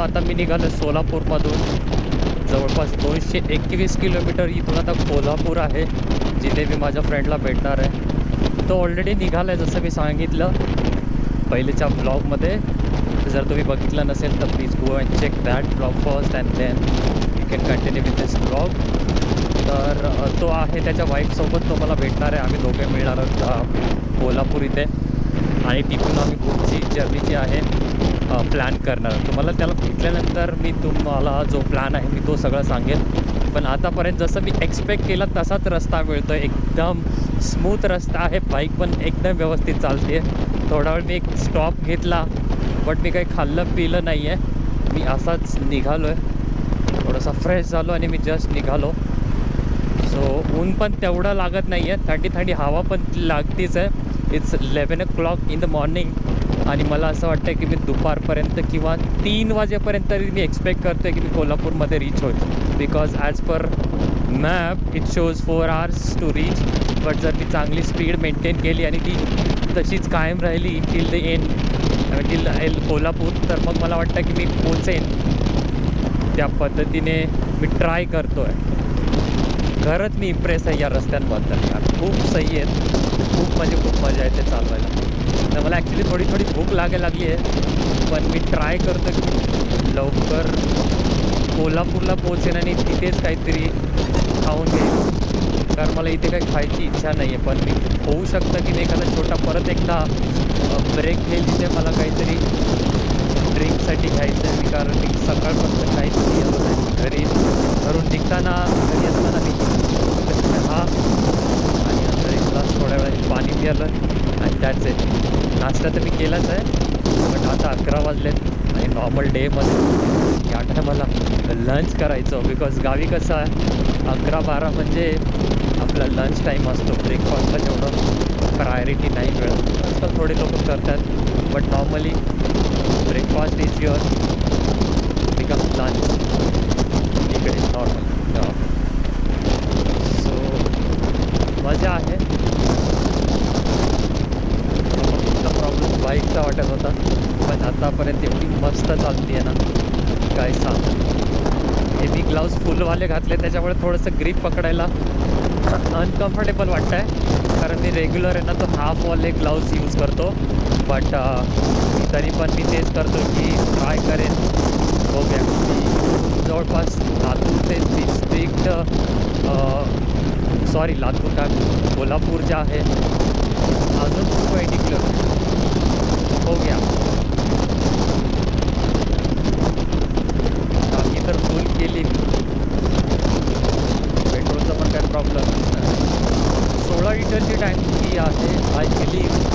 आता मी निघालो सोलापूरमधून. जवळपास 221 किलोमीटर इथून आता कोल्हापूर आहे, जिथे मी माझ्या फ्रेंडला भेटणार आहे. तो ऑलरेडी निघाला आहे जसं मी सांगितलं पहिलेच्या ब्लॉगमध्ये. जर तुम्ही बघितलं नसेल तर please go and check that blog first and then you can continue with this blog. तर तो आहे त्याच्या वाईफसोबत, तो मला भेटणार आहे. आम्ही दोघे मिळणार आहोत कोल्हापूर इथे, आणि तिथून आम्ही पुढची जर्नी जी आहे प्लॅन करणार. तुम्हाला त्याला भेटल्यानंतर मी तुम्हाला जो प्लॅन आहे मी तो सगळं सांगेन. पण आतापर्यंत जसं मी एक्सपेक्ट केलं तसाच रस्ता मिळतो आहे. एकदम स्मूथ रस्ता आहे, बाईक पण एकदम व्यवस्थित चालते. थोडा वेळ मी एक स्टॉप घेतला, बट मी काही खाल्लं पिलं नाही आहे. मी असाच निघालो आहे, थोडासा फ्रेश झालो आणि मी जस्ट निघालो. सो ऊन पण तेवढं लागत नाही आहे, थंडी थंडी हवा पण लागतीच आहे. It's 11 o'clock in the morning, आणि मला असं वाटतं की मी दुपारपर्यंत किंवा 3 वाजेपर्यंत तरी मी एक्सपेक्ट करतो आहे की मी कोल्हापूरमध्ये रीच होईल. Because as per map it shows 4 hours to reach. But जर मी चांगली स्पीड मेंटेन केली आणि ती तशीच कायम राहिली till the end, till Kolhapur, तर मग मला वाटतं की मी पोचेन. त्या पद्धतीने मी ट्राय करतो आहे. खरंच मी इम्प्रेस आहे या रस्त्यांबद्दल यार, खूप सही आहेत, खूप म्हणजे खूप मजा येते चालवायला. तर मला ॲक्च्युली थोडी थोडी भूक लागायला लागली आहे, पण मी ट्राय करतो की लवकर कोल्हापूरला पोहोचेन आणि तिथेच काहीतरी खाऊन घेईन, कारण मला इथे काही खायची इच्छा नाही आहे. पण मी होऊ शकतं की मी एखादा छोटा परत एकदा ब्रेक घेईल तिथे. मला काहीतरी ड्रिंकसाठी घ्यायचं आहे मी, कारण मी सकाळपासून काहीच नाही. घरून निघताना घरी असताना मी चहा आणि नंतर एक ग्लास थोड्या वेळाने पाणी पिलं आणि त्याच आहे. नाश्ता तर मी केलाच आहे, पण आता 11 वाजलेत आणि नॉर्मल डेमध्ये या टायमाला लंच करायचं. बिकॉज गावी कसं आहे 11-12 म्हणजे आपला लंच टाईम असतो. ब्रेकफास्टला तेवढं प्रायोरिटी नाही मिळत. आजकाल थोडे लोक करतात, but normally breakfast is your become lunch इकडे नॉर्मल. सो मजा आहे. प्रॉब्लेम बाईकचा वाटत होता, पण आतापर्यंत एवढी मस्त चालते आहे ना काय सांग. हे मी ग्लाव्ज फुलवाले घातले त्याच्यामुळे थोडंसं ग्रीप पकडायला अनकम्फर्टेबल वाटतं आहे, कारण मी रेग्युलर आहे ना तो हाफवाले ग्लाव्ज यूज करतो. बट तरी पण मी तेच करतो की ट्राय करेन. बघूया. जवळपास लातूर ते डिस्ट्रिक्ट लातूर का कोल्हापूर जे आहे अजून 280 किलोमीटर. बघूया. टाकी तर फुल केली, पेट्रोलचा पण काही प्रॉब्लेम नाही. 16 लिटरची टँकी आहे आय बिलीव्ह.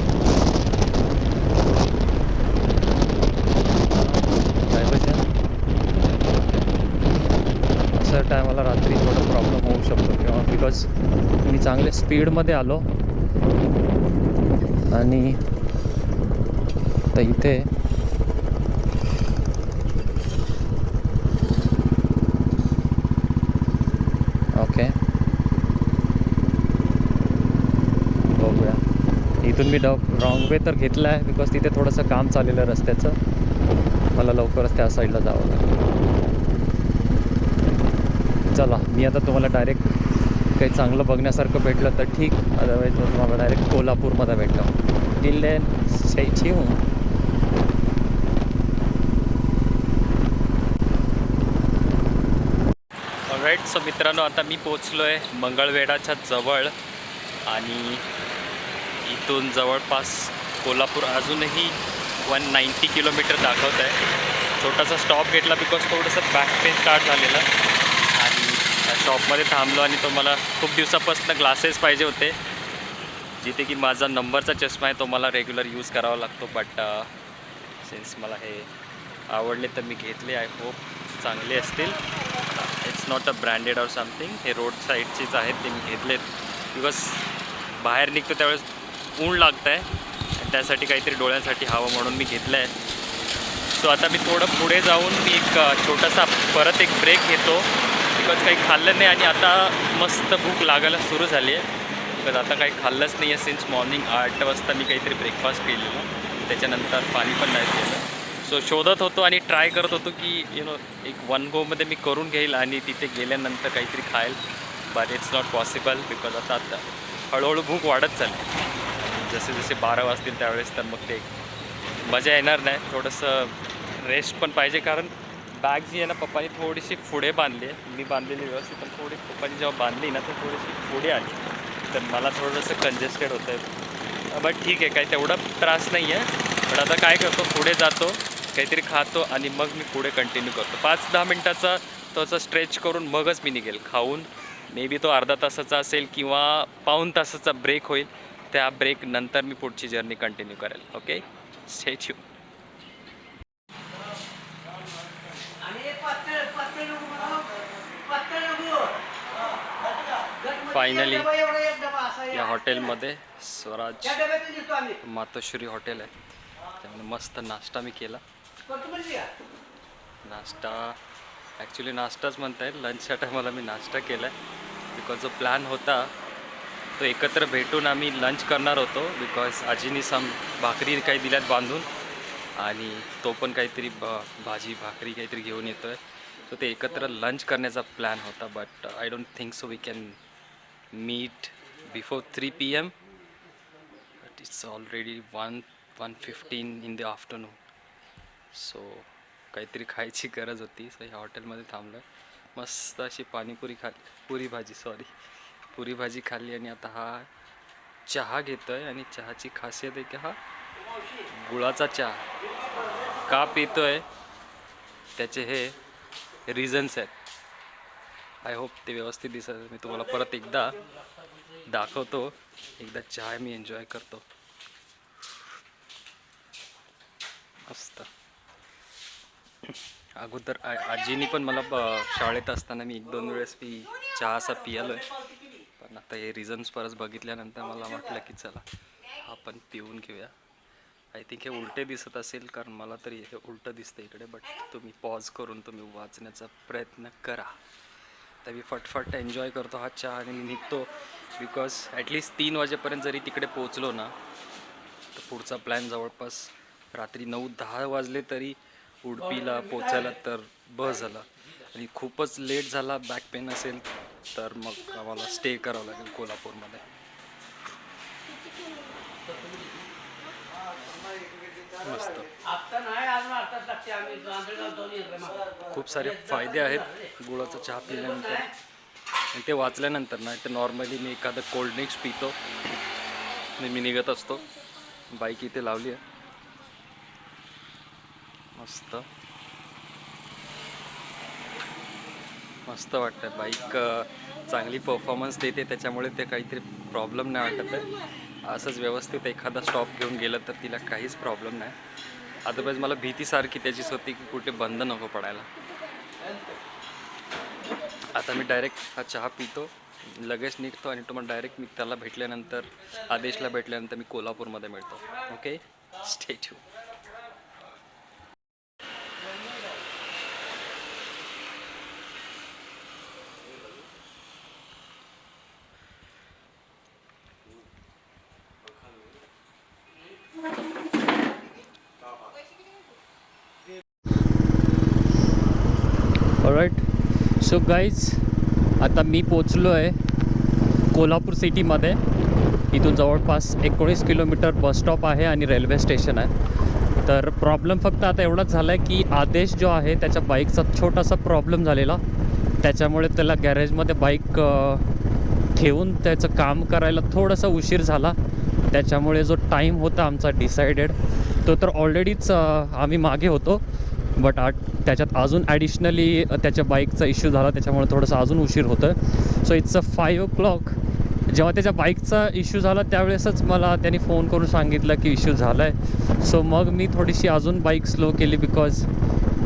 असं टायमाला रात्री थोडं प्रॉब्लेम होऊ शकतो किंवा बिकॉज मी चांगले स्पीडमध्ये आलो आणि तर इथे ओके. बघूया. इथून मी रॉंग वे तर घेतला आहे, बिकॉज तिथे थोडंसं काम चाललेलं रस्त्याचं. मला लवकरच त्या साईडला जावं लागेल. चला, मी आता तुम्हाला डायरेक्ट काही चांगलं बघण्यासारखं भेटलं तर ठीक, अदरवाईज मी तुम्हाला डायरेक्ट कोल्हापूरमध्ये भेटलो. Till then stay tune. Alright. So मित्रांनो, आता मी पोचलो आहे मंगळवेढाच्या जवळ, आणि इथून जवळपास कोल्हापूर अजूनही 190 किलोमीटर दाखवत आहे. छोटासा स्टॉप घेतला बिकॉज थोडंसं बॅक पेन स्टार्ट झालेलं, आणि शॉपमध्ये थांबलो. आणि तो मला खूप दिवसापासून ग्लासेस पाहिजे होते, जिथे की माझा नंबरचा चष्मा आहे तो मला रेग्युलर यूज करावा लागतो. बट सिन्स मला हे आवडले तर मी घेतले. आय होप चांगले असतील. It's not a branded or something. हे रोड साईडचेच आहेत, ते मी घेतलेत बिकॉज बाहेर निघतो त्यावेळेस ऊन लागतं आहे, आणि त्यासाठी काहीतरी डोळ्यांसाठी हवं म्हणून मी घेतलं आहे. सो आता मी थोडं पुढे जाऊन मी एक छोटासा परत एक ब्रेक घेतो, बिकॉज काही खाल्लं नाही आणि आता मस्त भूक लागायला सुरू झाली आहे. बिकॉज आता काही खाल्लंच नाही आहे सिन्स मॉर्निंग 8 वाजता मी काहीतरी ब्रेकफास्ट केलेलं, त्याच्यानंतर पाणी पण नाही पिलं. सो शोधत होतो आणि ट्राय करत होतो की एक वन गोमध्ये मी करून घेईल आणि तिथे गेल्यानंतर काहीतरी खाईल. But it's not possible because आता हळूहळू भूक वाढत चालली. जसे जसे 12 वाजतील त्यावेळेस तर मग ते मजा येणार नाही. थोडंसं रेस्ट पण पाहिजे, कारण बॅग जी आहे ना पप्पानी थोडीशी पुढे बांधली आहे. मी बांधलेली व्यवस्थित, पण थोडी पप्पानी जेव्हा बांधली ना तर थोडीशी पुढे आली, तर मला थोडंसं कंजेस्टेड होतं आहे. बट ठीक आहे, काही तेवढा त्रास नाही आहे. पण आता काय करतो, पुढे जातो, काहीतरी खातो आणि मग मी पुढे कंटिन्यू करतो. 5-10 मिनटाचा तोचा स्ट्रेच करून मगच मी निघेल. खाऊन मे बी तो अर्धा तासाचा असेल किंवा पाऊण तासाचा ब्रेक होईल. त्या ब्रेक नंतर मी पुढची जर्नी कंटिन्यू करेल. Okay, stay tune. फायनली या हॉटेलमध्ये स्वराज मातोश्री हॉटेल आहे, त्यामुळे मस्त नाश्ता मी केला. नाश्ता ॲक्च्युली नाश्ताच म्हणता येईल, लंचच्या टायमाला मी नाश्ता केला आहे. बिकॉज जो प्लॅन होता तो एकत्र भेटून आम्ही लंच करणार होतो. बिकॉज आजीनी भाकरी काही दिल्यात बांधून, आणि तो पण काहीतरी भाजी भाकरी काहीतरी घेऊन येतो आहे. सो ते एकत्र लंच करण्याचा प्लॅन होता. But I don't think so we can meet before 3 PM. But it's already 1:15 in the afternoon. So काहीतरी खायची गरज होती. सो ह्या हॉटेलमध्ये थांबलो आहे. मस्त अशी पाणीपुरी खाल्ली, पुरी भाजी खाल्ली, आणि आता हा चहा घेतो आहे. आणि चहाची खासियत आहे की हा गुळाचा चहा का पितो आहे, त्याचे हे रिझन्स आहेत. आय होप ते व्यवस्थित दिसत. मी तुम्हाला परत एकदा दाखवतो. एकदा चहा मी एन्जॉय करतो. मस्त. अगोदर आजीनी पण मला शाळेत असताना मी 1-2 वेळेस चहा असा पियालो आहे. पण आता हे रिझन्स परत बघितल्यानंतर मला वाटलं की चला हा पण पिऊन घेऊया. आय थिंक हे उलटे दिसत असेल, कारण मला तरी हे उलटं दिसतं इकडे. बट तुम्ही पॉज करून तुम्ही वाचण्याचा प्रयत्न करा. तर मी फटफट एन्जॉय करतो हा चहा आणि निघतो. बिकॉज ॲटलिस्ट 3 वाजेपर्यंत जरी तिकडे पोचलो ना तर पुढचा प्लॅन जवळपास रात्री 9-10 वाजले तरी उडपीला पोचायला तर बस झाला. आणि खूपच लेट झाला, बॅक पेन असेल तर मग आम्हाला स्टे करावं लागेल कोल्हापूरमध्ये. मस्त. खूप सारे फायदे आहेत गुळाचा चहा पिल्यानंतर, आणि ते वाचल्यानंतर ना. तर नॉर्मली मी एखादं कोल्ड ड्रिंक्स पितो आणि मी निघत असतो. बाईक इथे लावली आहे. मस्त मस्त वाटतं. बाईक चांगली परफॉर्मन्स देते, त्याच्यामुळे ते काहीतरी प्रॉब्लेम नाही वाटत आहे. असंच व्यवस्थित एखादा स्टॉप घेऊन गेलं तर तिला काहीच प्रॉब्लेम नाही. अदरवाईज मला भीतीसारखी त्याचीच होती की कुठे बंद नको पडायला. आता मी डायरेक्ट हा चहा पितो, लगेच निघतो, आणि तुम्हाला डायरेक्ट मी त्याला भेटल्यानंतर, आदेशला भेटल्यानंतर मी कोल्हापूरमध्ये मिळतो. Okay, stay tune. Alright. So guys, आता मी पोचलो आहे कोल्हापूर सिटीमध्ये. इथून जवळपास 19 किलोमीटर बस स्टॉप आहे आणि रेल्वे स्टेशन आहे. तर प्रॉब्लेम फक्त आता एवढाच झाला आहे की आदेश जो आहे त्याच्या बाईकचा छोटासा प्रॉब्लेम झालेला, त्याच्यामुळे त्याला गॅरेजमध्ये बाईक ठेवून त्याचं काम करायला थोडासा उशीर झाला. त्याच्यामुळे जो टाईम होता आमचा डिसाइडेड तो तर ऑलरेडीच आम्ही मागे होतो. बट त्याच्यात अजून ॲडिशनली त्याच्या बाईकचा इश्यू झाला, त्याच्यामुळे थोडंसं अजून उशीर होतं. So it's 5 o'clock. जेव्हा त्याच्या बाईकचा इश्यू झाला त्यावेळेसच मला त्यांनी फोन करून सांगितलं की इश्यू झाला आहे. सो मग मी थोडीशी अजून बाईक स्लो केली, बिकॉज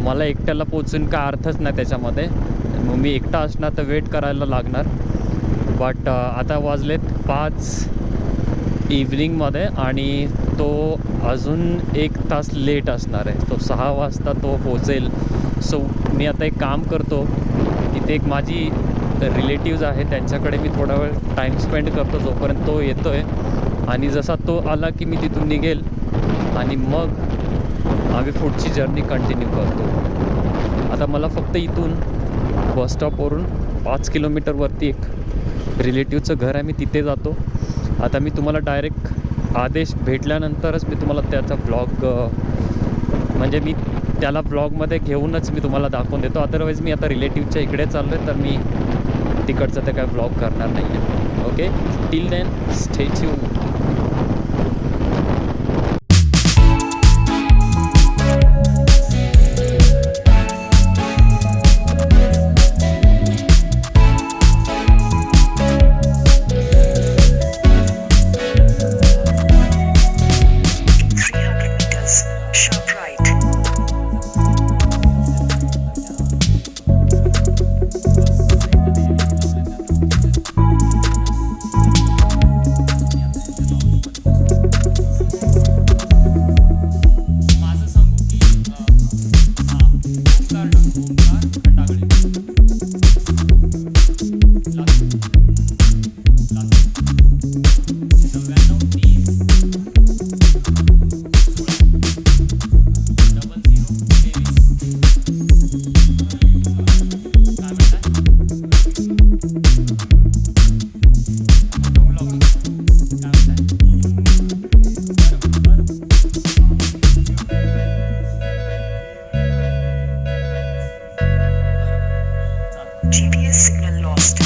मला एकट्याला पोचून काय अर्थच नाही त्याच्यामध्ये. मग मी एकटा असणार तर वेट करायला लागणार. बट आता वाजलेत 5 इव्हनिंगमध्ये, आणि तो अजून 1 तास लेट असणार आहे. तो 6 वाजता तो पोचेल. सो मी आता एक काम करतो, इथे एक माझी रिलेटिव्ज आहे त्यांच्याकडे मी थोडा वेळ टाईम स्पेंड करतो जोपर्यंत तो येतो आहे. आणि जसा तो आला की मी तिथून निघेल आणि मग आम्ही पुढची जर्नी कंटिन्यू करतो. आता मला फक्त इथून बस स्टॉपवरून 5 किलोमीटरवरती एक रिलेटिव्हचं घर आहे, मी तिथे जातो. आता मी तुम्हाला डायरेक्ट आदेश भेटल्यानंतरच मी तुम्हाला त्याचा ब्लॉग म्हणजे मी त्याला ब्लॉगमध्ये घेऊनच मी तुम्हाला दाखवून देतो. अदरवाईज मी आता रिलेटिव्हच्या इकडे चाललो आहे, तर मी तिकडचं ते काय ब्लॉग करणार नाही आहे. Okay, till then stay tuned. GPS signal lost.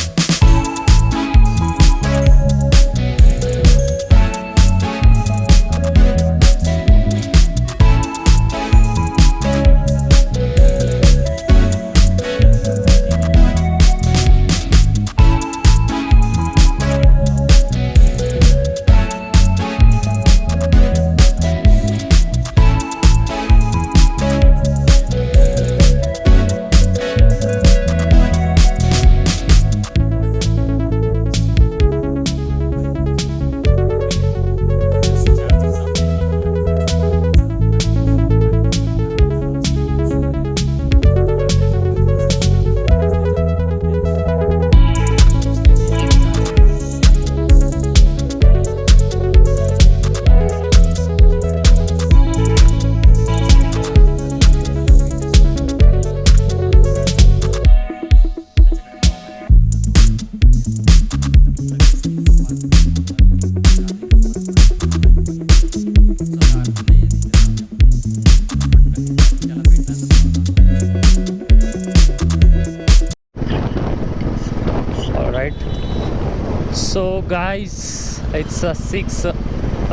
So guys, it's 6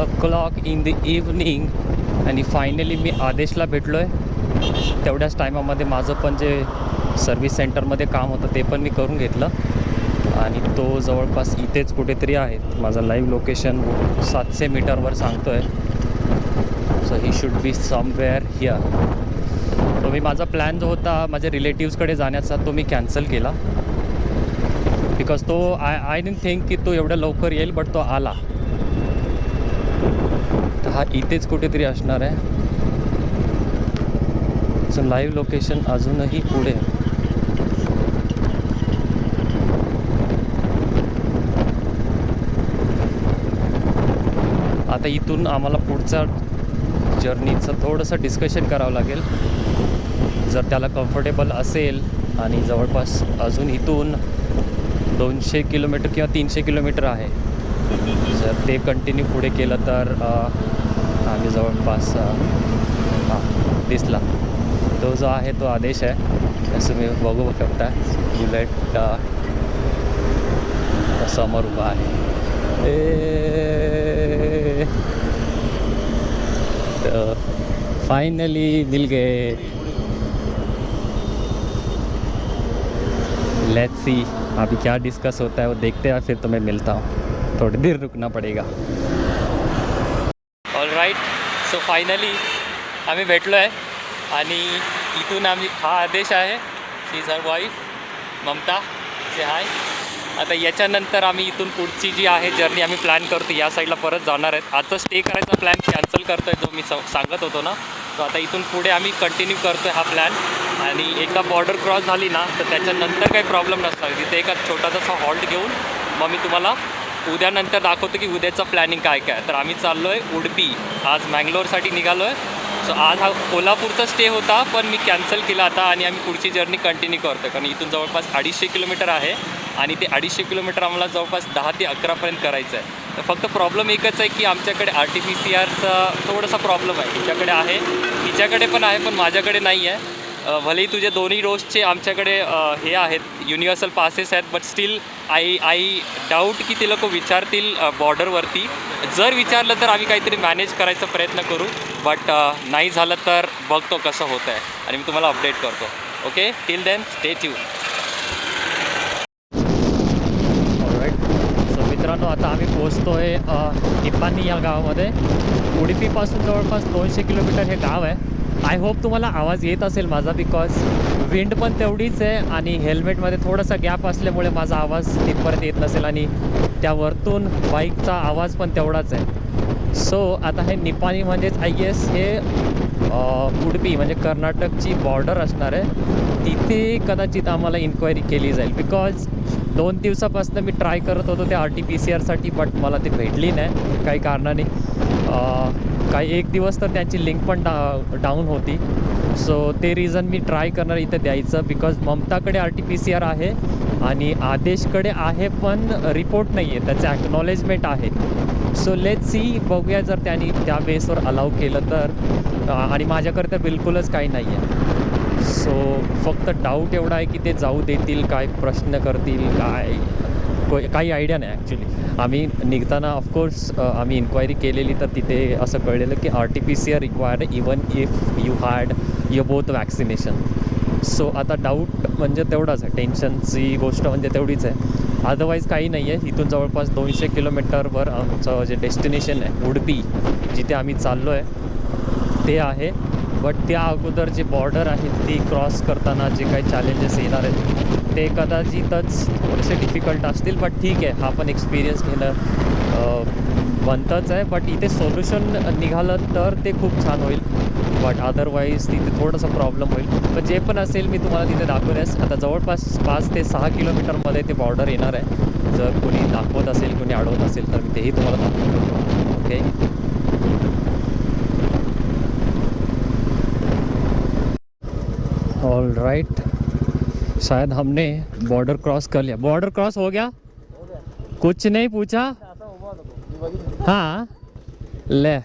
o'clock in the evening आणि फायनली मी आदेशला भेटलो आहे. तेवढ्याच टायमामध्ये माझं पण जे सर्व्हिस सेंटरमध्ये काम होतं ते पण मी करून घेतलं आणि तो जवळपास इथेच कुठेतरी आहे. माझं लाईव्ह लोकेशन 700 मीटरवर सांगतो आहे. So he should be somewhere here. तो मी माझा प्लॅन जो होता माझ्या रिलेटिव्सकडे जाण्याचा तो मी कॅन्सल केला बिकॉज तो आय डिडंट थिंक की तो एवढ्या लवकर येईल, बट तो आला. तर हा इथेच कुठेतरी असणार आहे. सो लाईव्ह लोकेशन अजूनही पुढे. आता इथून आम्हाला पुढचा जर्नीचं थोडंसं डिस्कशन करावं लागेल. जर त्याला कम्फर्टेबल असेल आणि जवळपास अजून इथून 200 किलोमीटर किंवा 300 किलोमीटर आहे, जर ते कंटिन्यू पुढे केलं तर आम्ही जवळपास हां दिसला तो जो आहे तो आदेश आहे. असं मी बघू शकता बुलेट समोर उभा आहे. फाइनली मिल गए. लेट्स सी अभी क्या डिस्कस होता है वो देखते हैं, फिर तुम्हें मिलता हूँ. थोड़ी देर रुकना पड़ेगा. All right. सो फायनली आम्ही भेटलो आहे आणि इथून आम्ही हा आदेश आहे. शी इज हर वाईफ ममता. से हाय. आता याच्यानंतर आम्ही इथून पुढची जी आहे जर्नी आम्ही प्लॅन करतो या साईडला परत जाणार आहेत. आजचा स्टे करायचा प्लॅन कॅन्सल करतो आहे जो मी सांगत होतो ना. तो आता इथून पुढे आम्ही कंटिन्यू करतो आहे हा प्लॅन. आणि एकदा बॉर्डर क्रॉस झाली ना तर त्याच्यानंतर काही प्रॉब्लेम नसणार. तिथे एका छोटासा हॉल्ट घेऊन मग मी तुम्हाला उद्यानंतर दाखवतो की उद्याचं प्लॅनिंग काय काय. तर आम्ही चाललो आहे उडुपी. आज मँगलोरसाठी निघालो आहे सो आज हा कोल्हापूरचा स्टे होता, पण मी कॅन्सल केला आता आणि आम्ही पुढची जर्नी कंटिन्यू करतो. कारण इथून जवळपास 250 किलोमीटर आहे आणि ते 250 किलोमीटर आम्हाला जवळपास 10 ते 11पर्यंत करायचं आहे. तर फक्त प्रॉब्लेम एकच आहे की आमच्याकडे RT-PCRचा थोडासा प्रॉब्लेम आहे. तिच्याकडे आहे, तिच्याकडे पण आहे, पण माझ्याकडे नाही आहे. भलेही तुझे दोन्ही डोसचे आमच्याकडे हे आहेत, युनिव्हर्सल पासेस आहेत, बट स्टील आय डाऊट की ते लोक विचारतील बॉर्डरवरती. जर विचारलं तर आम्ही काहीतरी मॅनेज करायचा प्रयत्न करू, बट नाही झालं तर बघतो कसं होतं आहे आणि मी तुम्हाला अपडेट करतो. Okay, till then stay tune. Alright, so मित्रांनो आता आम्ही पोचतो आहे निपाणी या गावामध्ये. उडुपीपासून जवळपास 200 किलोमीटर हे गाव आहे. आय होप तुम्हाला आवाज येत असेल माझा, बिकॉज विंड पण तेवढीच आहे आणि हेल्मेटमध्ये थोडासा गॅप असल्यामुळे माझा आवाज तिथपर्यंत येत नसेल आणि त्यावरतून बाईकचा आवाज पण तेवढाच आहे. सो आता हे निपाणी म्हणजेच आय गेस हे उडुपी म्हणजे कर्नाटकची बॉर्डर असणार आहे. तिथे कदाचित आम्हाला इन्क्वायरी केली जाईल, बिकॉज 2 दिवसापासून मी ट्राय करत होतो त्या RT-PCRसाठी, बट मला ते भेटली नाही काही कारणाने. काही 1 दिवस तर त्यांची लिंक पण डाऊन होती. सो ते रिझन मी ट्राय करणार इथं द्यायचं, बिकॉज ममताकडे RT-PCR आहे आणि आदेशकडे आहे, पण रिपोर्ट नाही आहे, त्याचं ॲक्नॉलेजमेंट आहे. सो लेट्स सी, बघूया जर त्यांनी त्या बेसवर अलाव केलं तर. आणि माझ्याकडे तर बिलकुलच काही नाही आहे. सो फक्त डाऊट एवढा आहे की ते जाऊ देतील, काय प्रश्न करतील, काय काही आयडिया नाही ॲक्च्युली. आम्ही निघताना ऑफकोर्स आम्ही इन्क्वायरी केलेली, तर तिथे असं कळलेलं की RT-PCR required even if you had your both vaccination. So आता डाऊट म्हणजे तेवढाच आहे, टेन्शनची गोष्ट म्हणजे तेवढीच आहे. अदरवाईज काही नाही आहे. इथून जवळपास 200 किलोमीटरवर आमचं जे डेस्टिनेशन आहे उडुपी, जिथे आम्ही चाललो आहे ते आहे. बट त्या अगोदर जे बॉर्डर आहे ती क्रॉस करताना जे काही चॅलेंजेस येणार आहेत ते कदाचितच थोडेसे डिफिकल्ट असतील, बट ठीक आहे, हा पण एक्सपिरियन्स घेणं बनतंच आहे. बट इथे सोल्युशन निघालं तर ते खूप छान होईल, बट अदरवाईज तिथे थोडंसं प्रॉब्लेम होईल. पण जे पण असेल मी तुम्हाला तिथे दाखवण्यास. आता जवळपास 5 ते 6 किलोमीटरमध्ये ते बॉर्डर येणार आहे. जर कोणी दाखवत असेल, कोणी अडवत असेल तर मी तेही तुम्हाला दाखवतो. ओके, ऑल राइट, शायद हमने बॉर्डर क्रॉस कर लिया. बॉर्डर क्रॉस हो गया, कुछ नहीं पूछा. हाँ ले,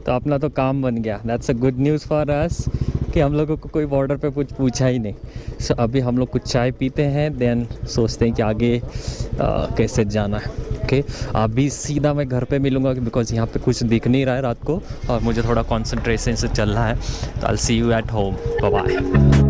तो अपना तो काम बन गया. That's a good news for us कि हम लोगों को कोई बॉर्डर पे कुछ पूछा ही नहीं. सो अभी हम लोग कुछ चाय पीते हैं, देन सोचते हैं कि आगे कैसे जाना है. ओके, अभी सीधा मैं घर पे मिलूँगा बिकॉज यहाँ पे कुछ दिख नहीं रहा है रात को और मुझे थोड़ा कंसंट्रेशन से चलना है. तो I will see you at home. Bye bye.